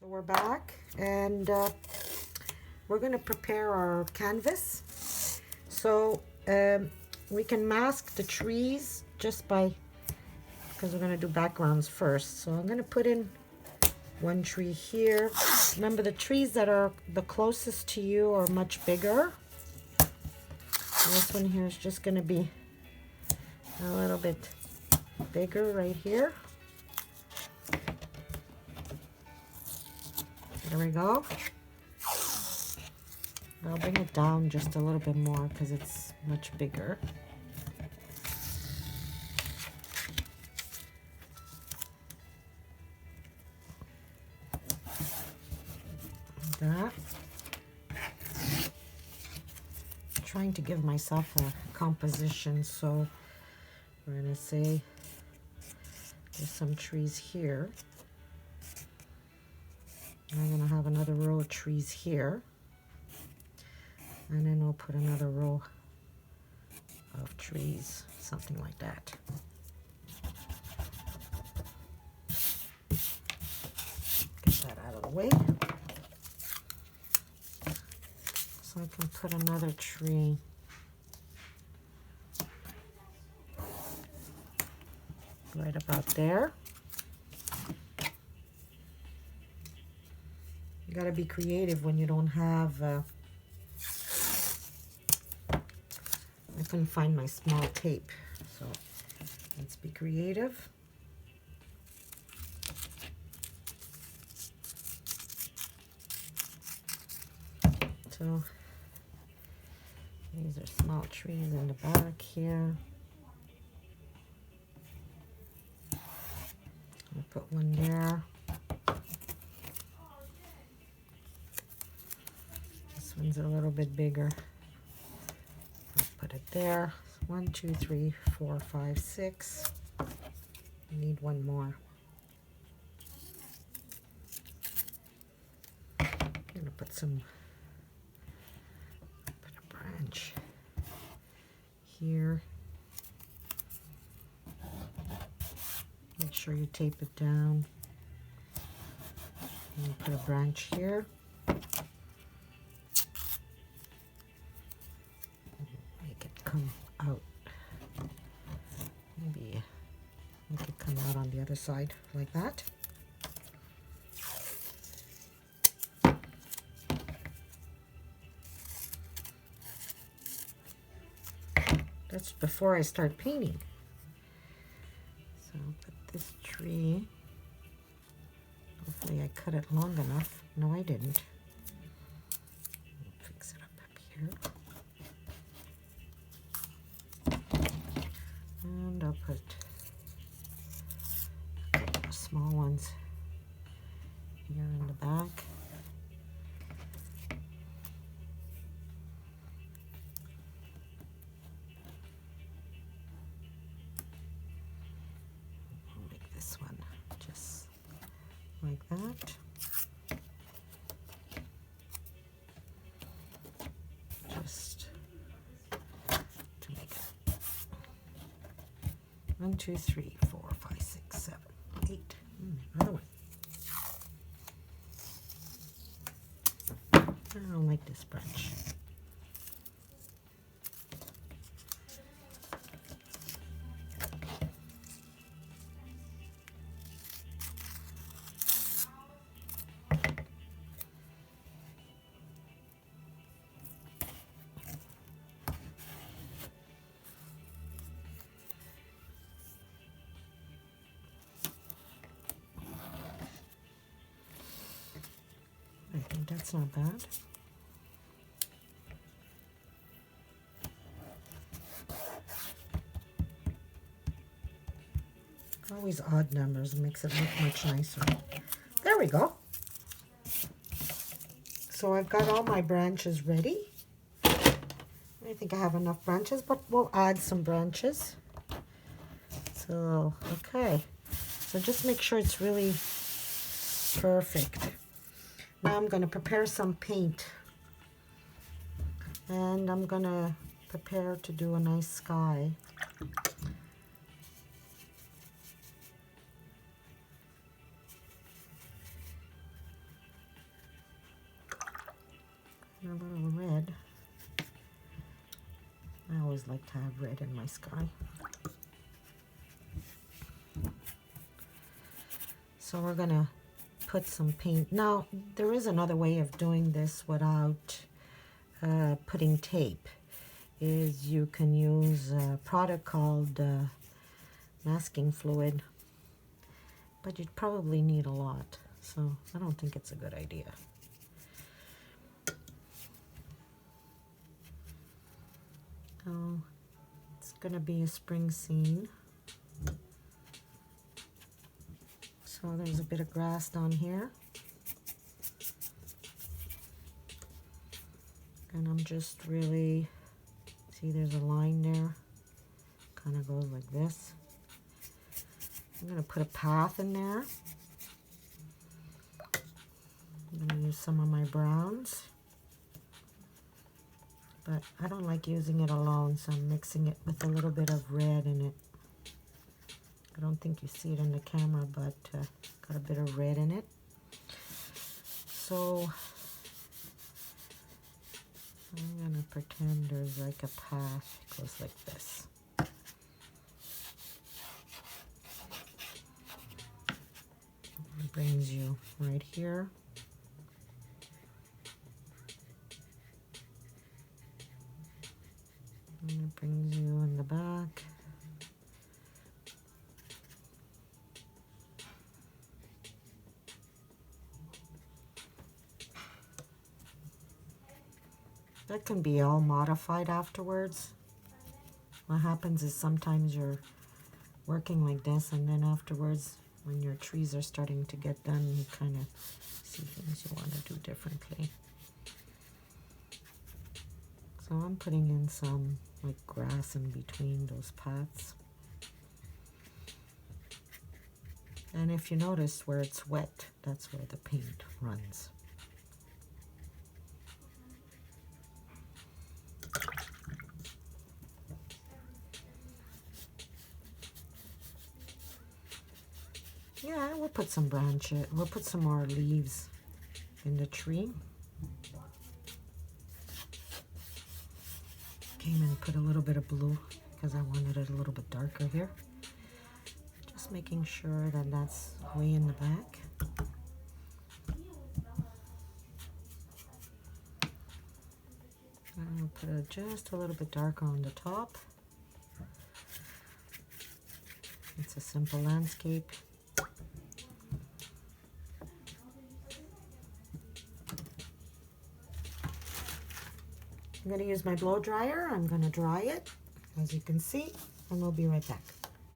So we're back, and we're going to prepare our canvas. So we can mask the trees just by, because we're going to do backgrounds first. So I'm going to put in one tree here. Remember, the trees that are the closest to you are much bigger. And this one here is just going to be a little bit bigger right here. There we go. I'll bring it down just a little bit more because it's much bigger. Like that. I'm trying to give myself a composition, so we're going to say there's some trees here. I'm going to have another row of trees here, and then we'll put another row of trees, something like that. Get that out of the way. So I can put another tree right about there. You gotta be creative when you don't have, I couldn't find my small tape, so let's be creative. So these are small trees in the back here. I'll put one there. This one's a little bit bigger. I'll put it there. 1, 2, 3, 4, 5, 6. I need one more. I'm gonna put a branch here. Make sure you tape it down. And put a branch here. Make it come out. Maybe make it come out on the other side like that. That's before I start painting. So I'll put this tree. Hopefully I cut it long enough. No, I didn't. Fix it up here. And I'll put a couple of small ones here in the back. I'll make this one just like that. Just to make it 1, 2, 3, 4, 5, 6, 7, 8. Another one. I don't like this branch. I think that's not bad. Always odd numbers makes it look much nicer. There we go. So I've got all my branches ready. I think I have enough branches, but we'll add some branches. So, okay. So just make sure it's really perfect. Now I'm going to prepare some paint. And I'm going to prepare to do a nice sky. a little red. I always like to have red in my sky. So we're gonna put some paint. Now, there is another way of doing this without putting tape. Is you can use a product called masking fluid, but you'd probably need a lot, so I don't think it's a good idea. Oh, it's gonna be a spring scene. So there's a bit of grass down here. And I'm just really, see there's a line there, kind of goes like this. I'm going to put a path in there. I'm going to use some of my browns. But I don't like using it alone, so I'm mixing it with a little bit of red in it. I don't think you see it in the camera, but got a bit of red in it. So I'm going to pretend there's like a path. It goes like this. It brings you right here. And it brings you in the back. That can be all modified afterwards. What happens is sometimes you're working like this, and then afterwards, when your trees are starting to get done, you kind of see things you want to do differently. So I'm putting in some like grass in between those paths. And if you notice where it's wet, that's where the paint runs. Yeah, we'll put some branches, we'll put some more leaves in the tree. Came and put a little bit of blue because I wanted it a little bit darker there. Just making sure that that's way in the back. And I'll put it just a little bit darker on the top. It's a simple landscape. I'm going to use my blow dryer. I'm going to dry it, as you can see, and we'll be right back.